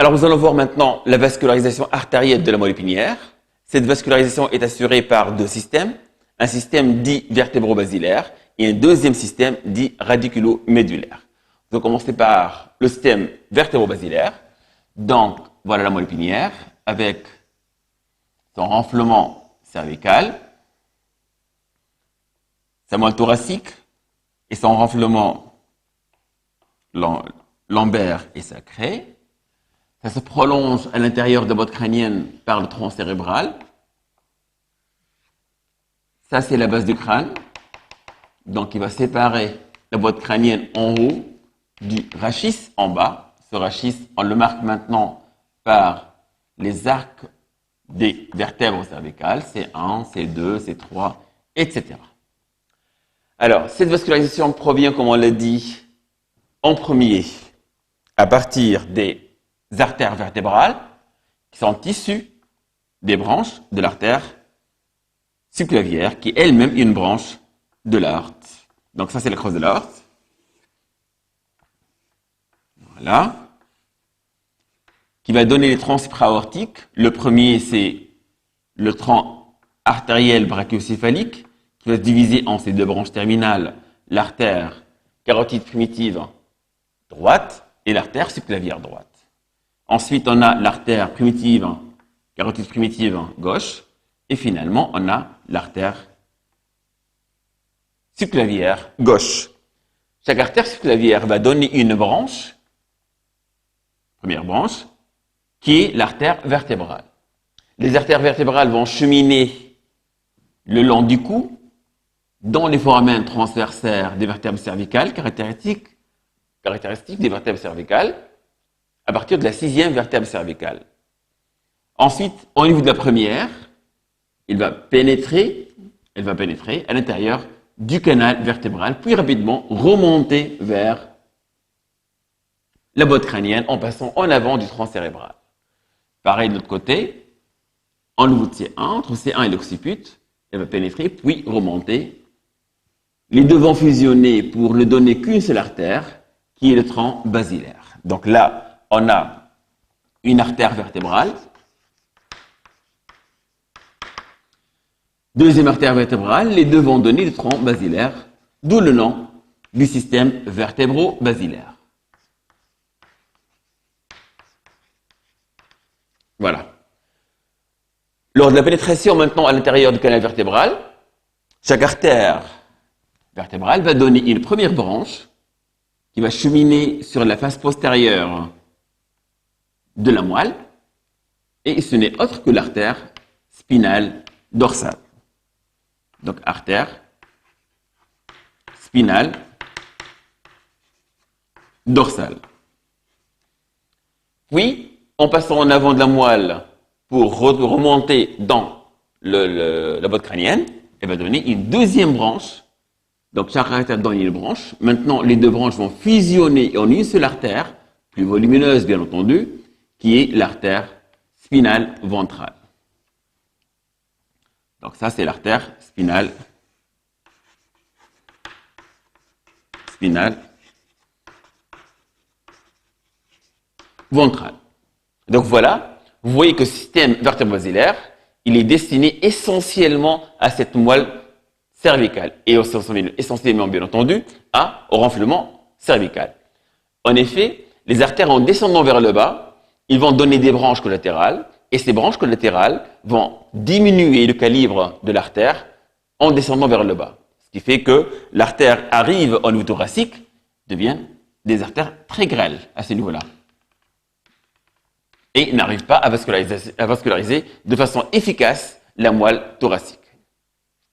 Alors, nous allons voir maintenant la vascularisation artérielle de la moelle épinière. Cette vascularisation est assurée par deux systèmes. Un système dit vertébro-basilaire et un deuxième système dit radiculo-médulaire. Nous allons commencer par le système vertébro-basilaire. Donc, voilà la moelle épinière avec son renflement cervical, sa moelle thoracique et son renflement lombaire et sacré. Ça se prolonge à l'intérieur de la boîte crânienne par le tronc cérébral. Ça, c'est la base du crâne. Donc, il va séparer la boîte crânienne en haut du rachis en bas. Ce rachis, on le marque maintenant par les arcs des vertèbres cervicales, C1, C2, C3, etc. Alors, cette vascularisation provient, comme on l'a dit, en premier, à partir des artères vertébrales, qui sont issues des branches de l'artère subclavière, qui elle-même est une branche de l'aorte. Donc ça, c'est la crosse de l'aorte. Voilà. Qui va donner les troncs supraortiques. Le premier, c'est le tronc artériel brachiocéphalique, qui va se diviser en ces deux branches terminales, l'artère carotide primitive droite et l'artère subclavière droite. Ensuite, on a l'artère primitive, carotide primitive gauche, et finalement, on a l'artère subclavière gauche. Chaque artère subclavière va donner une branche, première branche, qui est l'artère vertébrale. Les artères vertébrales vont cheminer le long du cou, dans les foramens transversaires des vertèbres cervicales, caractéristiques des vertèbres cervicales, à partir de la sixième vertèbre cervicale. Ensuite, au niveau de la première, elle va pénétrer à l'intérieur du canal vertébral, puis rapidement remonter vers la boîte crânienne en passant en avant du tronc cérébral. Pareil de l'autre côté, en niveau de C1, entre C1 et l'occiput, elle va pénétrer, puis remonter. Les deux vont fusionner pour ne donner qu'une seule artère, qui est le tronc basilaire. Donc là, on a une artère vertébrale, deuxième artère vertébrale, les deux vont donner le tronc basilaire, d'où le nom du système vertébro-basilaire. Voilà. Lors de la pénétration maintenant à l'intérieur du canal vertébral, chaque artère vertébrale va donner une première branche qui va cheminer sur la face postérieure de la moelle, et ce n'est autre que l'artère spinale dorsale. Donc, artère spinale dorsale. Puis, en passant en avant de la moelle pour remonter dans la boîte crânienne, elle va donner une deuxième branche. Donc, chaque artère donne une branche. Maintenant, les deux branches vont fusionner en une seule artère, plus volumineuse, bien entendu, qui est l'artère spinale ventrale. Donc ça, c'est l'artère spinale ventrale. Donc voilà, vous voyez que le système vertébro-basilaire, il est destiné essentiellement à cette moelle cervicale et essentiellement, bien entendu, au renflement cervical. En effet, les artères, en descendant vers le bas, ils vont donner des branches collatérales, et ces branches collatérales vont diminuer le calibre de l'artère en descendant vers le bas. Ce qui fait que l'artère arrive au niveau thoracique, devient des artères très grêles à ce niveau-là. Et n'arrive pas à vasculariser de façon efficace la moelle thoracique.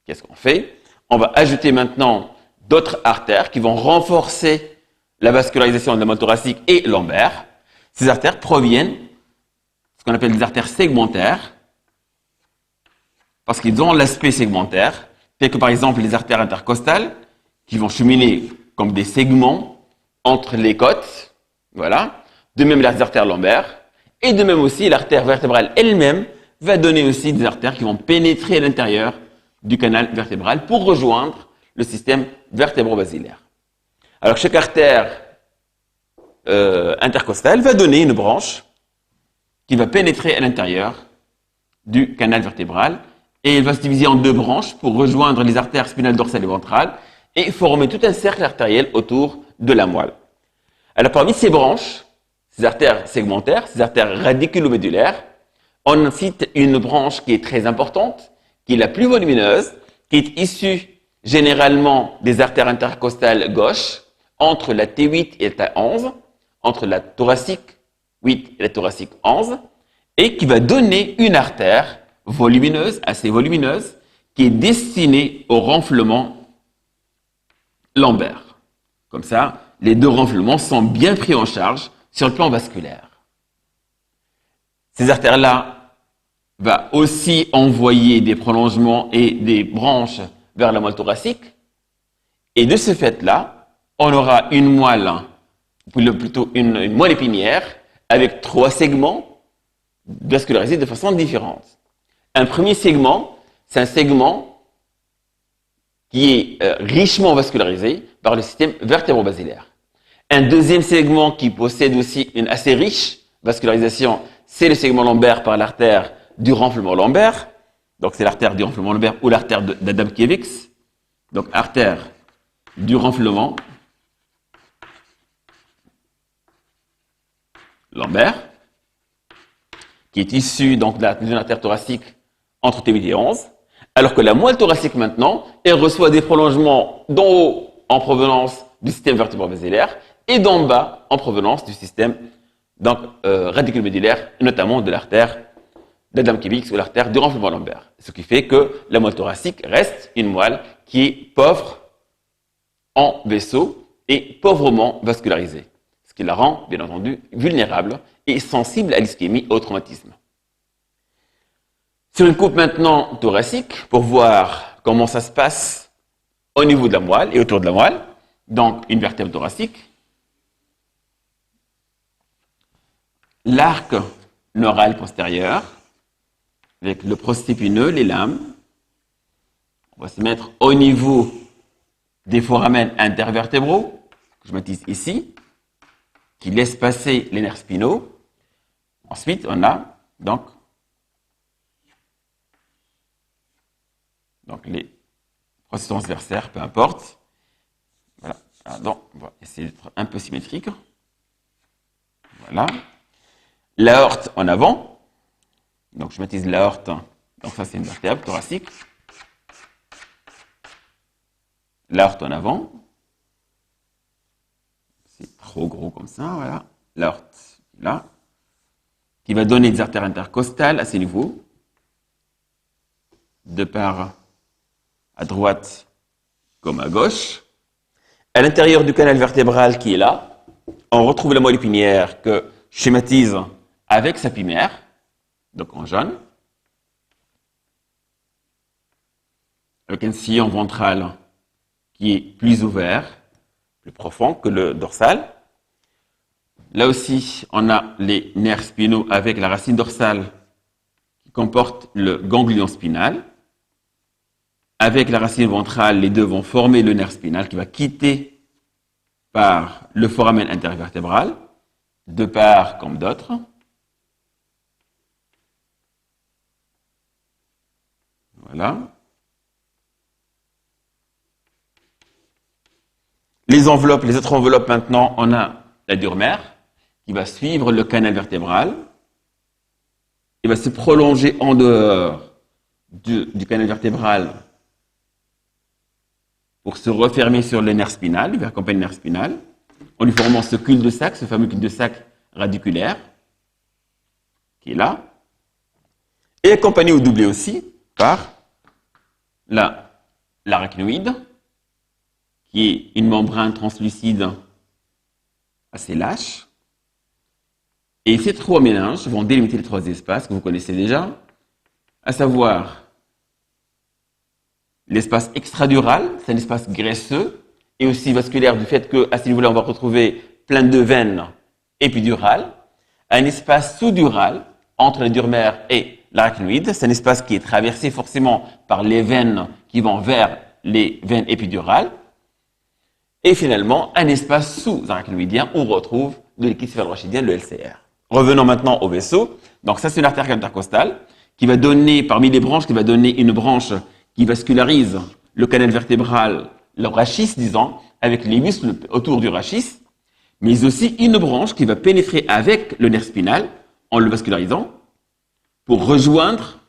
Qu'est-ce qu'on fait? On va ajouter maintenant d'autres artères qui vont renforcer la vascularisation de la moelle thoracique et lombaire. Ces artères proviennent de ce qu'on appelle des artères segmentaires, parce qu'ils ont l'aspect segmentaire, tels que par exemple les artères intercostales, qui vont cheminer comme des segments entre les côtes, voilà. De même les artères lombaires, et de même aussi l'artère vertébrale elle-même va donner aussi des artères qui vont pénétrer à l'intérieur du canal vertébral pour rejoindre le système vertébro-basilaire. Alors chaque artère intercostale va donner une branche qui va pénétrer à l'intérieur du canal vertébral et il va se diviser en deux branches pour rejoindre les artères spinales dorsales et ventrales et former tout un cercle artériel autour de la moelle. Alors parmi ces branches, ces artères segmentaires, ces artères radiculomédulaires, on cite une branche qui est très importante, qui est la plus volumineuse, qui est issue généralement des artères intercostales gauches, entre la T8 et la T11, entre la thoracique 8 et la thoracique 11, et qui va donner une artère volumineuse, assez volumineuse, qui est destinée au renflement lombaire. Comme ça, les deux renflements sont bien pris en charge sur le plan vasculaire. Ces artères-là vont aussi envoyer des prolongements et des branches vers la moelle thoracique. Et de ce fait-là, on aura une moelle, plutôt une moelle épinière, avec 3 segments vascularisés de façon différente. Un premier segment, c'est un segment qui est richement vascularisé par le système vertébro-basilaire. Un deuxième segment qui possède aussi une assez riche vascularisation, c'est le segment lombaire par l'artère du renflement lombaire. Donc c'est l'artère du renflement lombaire ou l'artère d'Adamkiewicz. Donc artère du renflement lombaire, qui est issue donc d'une artère thoracique entre T8 et 11, alors que la moelle thoracique maintenant, elle reçoit des prolongements d'en haut en provenance du système vertébro-basilaire et d'en bas en provenance du système radiculomédulaire, notamment de l'artère d'Adamkiewicz ou l'artère du renflement lombaire. Ce qui fait que la moelle thoracique reste une moelle qui est pauvre en vaisseaux et pauvrement vascularisée, ce qui la rend, bien entendu, vulnérable et sensible à l'ischémie et au traumatisme. Sur une coupe maintenant thoracique, pour voir comment ça se passe au niveau de la moelle et autour de la moelle, donc une vertèbre thoracique, l'arc neural postérieur, avec le prostépineux, les lames, on va se mettre au niveau des foramen intervertébraux, que je m'utilise ici, qui laissent passer les nerfs spinaux. Ensuite, on a donc les processus transversaires, peu importe. Voilà. Donc, on va essayer d'être un peu symétrique. Voilà. L'aorte en avant. Donc, je m'utilise l'aorte. Donc, ça, c'est une vertèbre thoracique. L'aorte en avant. C'est trop gros comme ça, voilà. L'aorte, là. Qui va donner des artères intercostales à ces niveaux. De part à droite comme à gauche. À l'intérieur du canal vertébral qui est là, on retrouve la moelle épinière que je schématise avec sa pimaire, donc en jaune, avec un sillon ventral qui est plus ouvert, plus profond que le dorsal. Là aussi, on a les nerfs spinaux avec la racine dorsale qui comporte le ganglion spinal. Avec la racine ventrale, les deux vont former le nerf spinal qui va quitter par le foramen intervertébral, de part comme d'autre. Voilà. Les enveloppes, les autres enveloppes maintenant, on a la dure mère qui va suivre le canal vertébral et va se prolonger en dehors du canal vertébral pour se refermer sur le nerf spinal, il va accompagner le nerf spinal, en lui formant ce cul-de-sac, ce fameux cul-de-sac radiculaire, qui est là, et accompagné ou doublé aussi par l'arachnoïde, qui est une membrane translucide assez lâche. Et ces 3 mélanges vont délimiter les 3 espaces que vous connaissez déjà, à savoir l'espace extradural, c'est un espace graisseux et aussi vasculaire du fait qu'à ce niveau-là, on va retrouver plein de veines épidurales. Un espace sous-dural entre la dure mère et l'arachnoïde, c'est un espace qui est traversé forcément par les veines qui vont vers les veines épidurales. Et finalement, un espace sous-arachnoïdien où on retrouve de liquide céphalorachidien, le LCR. Revenons maintenant au vaisseau. Donc ça, c'est une artère intercostale qui va donner, parmi les branches, qui va donner une branche qui vascularise le canal vertébral, le rachis, disons, avec les muscles autour du rachis, mais aussi une branche qui va pénétrer avec le nerf spinal en le vascularisant pour rejoindre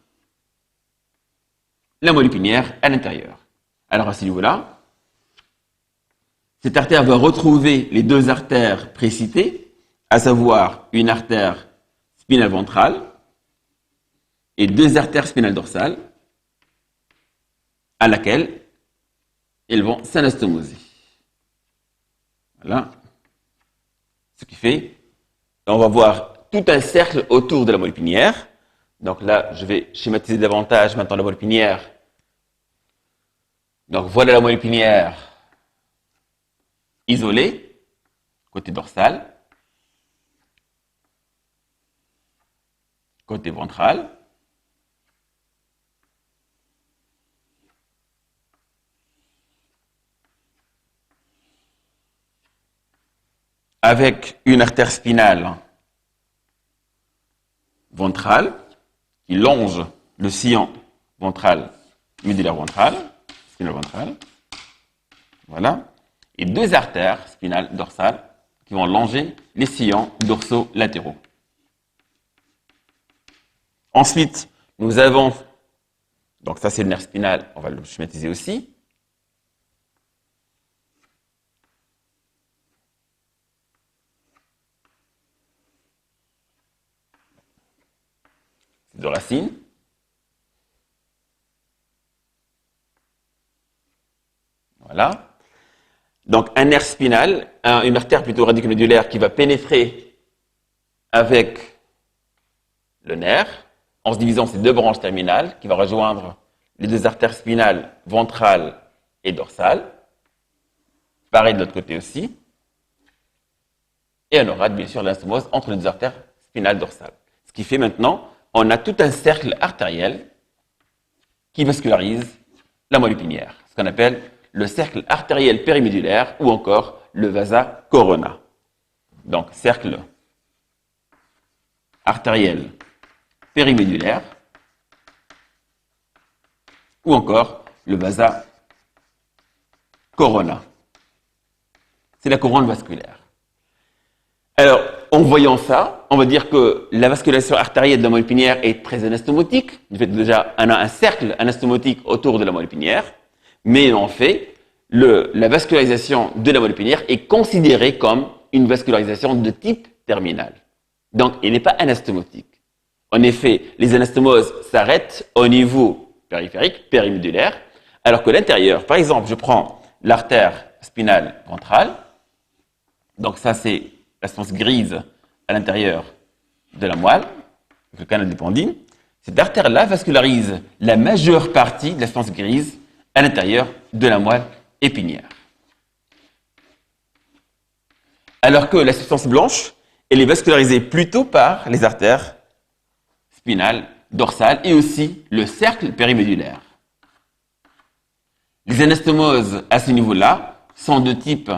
la moelle épinière à l'intérieur. Alors à ce niveau-là, cette artère va retrouver les deux artères précitées, à savoir une artère spinale ventrale et deux artères spinales dorsales, à laquelle elles vont s'anastomoser. Voilà. Ce qui fait, on va voir tout un cercle autour de la moelle épinière. Donc là, je vais schématiser davantage maintenant la moelle épinière. Donc voilà la moelle épinière isolée, côté dorsal, côté ventral. Avec une artère spinale ventrale qui longe le sillon ventral, médullaire ventral, spinal ventral. Voilà. Et deux artères spinales dorsales qui vont longer les sillons dorsaux latéraux. Ensuite, nous avons, donc ça c'est le nerf spinal, on va le schématiser aussi. De racine. Voilà. Donc un nerf spinal, une artère plutôt radiculomédulaire qui va pénétrer avec le nerf en se divisant en ces deux branches terminales qui va rejoindre les deux artères spinales ventrales et dorsales. Pareil de l'autre côté aussi. Et on aura bien sûr l'anastomose entre les deux artères spinales dorsales. Ce qui fait maintenant on a tout un cercle artériel qui vascularise la moelle épinière, ce qu'on appelle le cercle artériel périmédulaire ou encore le vasa corona. Donc, cercle artériel périmédulaire ou encore le vasa corona. C'est la couronne vasculaire. Alors, en voyant ça, on va dire que la vascularisation artérielle de la moelle épinière est très anastomotique. Du fait déjà, on a un cercle anastomotique autour de la moelle épinière, mais en fait, la vascularisation de la moelle épinière est considérée comme une vascularisation de type terminal. Donc, elle n'est pas anastomotique. En effet, les anastomoses s'arrêtent au niveau périphérique, périmédulaire, alors que l'intérieur, par exemple, je prends l'artère spinale ventrale, donc ça c'est la substance grise à l'intérieur de la moelle, le canal d'Épandine. Cette artère-là vascularise la majeure partie de la substance grise à l'intérieur de la moelle épinière. Alors que la substance blanche, elle est vascularisée plutôt par les artères spinales dorsales et aussi le cercle périmédulaire. Les anastomoses à ce niveau-là sont de type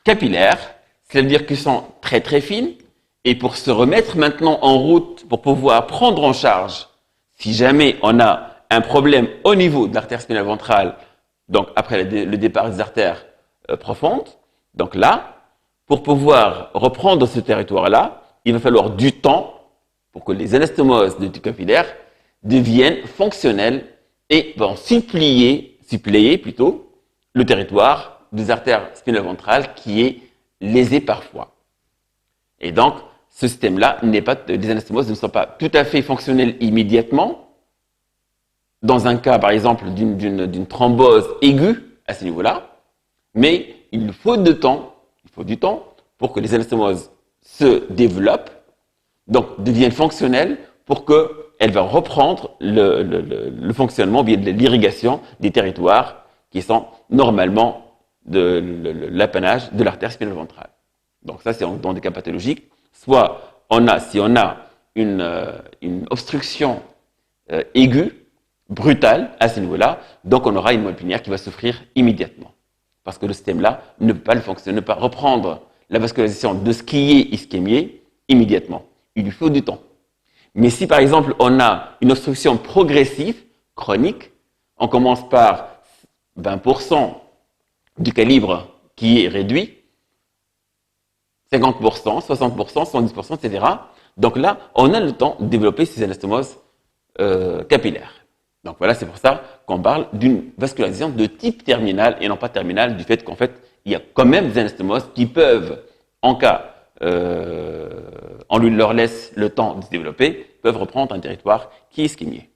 capillaire, cela veut dire qu'elles sont très très fines, et pour se remettre maintenant en route, pour pouvoir prendre en charge, si jamais on a un problème au niveau de l'artère spinale ventrale, donc après le départ des artères profondes, donc là, pour pouvoir reprendre ce territoire-là, il va falloir du temps pour que les anastomoses de type capillaire deviennent fonctionnelles et vont suppléer plutôt le territoire des artères spinales ventrales qui est lésé parfois. Et donc, ce système-là les anastomoses ne sont pas tout à fait fonctionnelles immédiatement. Dans un cas, par exemple, d'une thrombose aiguë à ce niveau-là, mais il faut du temps pour que les anastomoses se développent, donc deviennent fonctionnelles pour qu'elles vont reprendre le fonctionnement, bien l'irrigation des territoires qui sont normalement de l'apanage de l'artère spinale ventrale. Donc ça, c'est dans des cas pathologiques. Soit si on a une obstruction aiguë, brutale à ce niveau-là, donc on aura une moelle épinière qui va souffrir immédiatement. Parce que le système-là ne peut pas reprendre la vascularisation de ce qui est ischémié immédiatement. Il lui faut du temps. Mais si par exemple on a une obstruction progressive, chronique, on commence par 20% du calibre qui est réduit, 50%, 60%, 70%, etc. Donc là, on a le temps de développer ces anastomoses capillaires. Donc voilà, c'est pour ça qu'on parle d'une vascularisation de type terminal et non pas terminal, du fait qu'en fait, il y a quand même des anastomoses qui peuvent, en cas, on leur laisse le temps de se développer, peuvent reprendre un territoire qui est ischémié.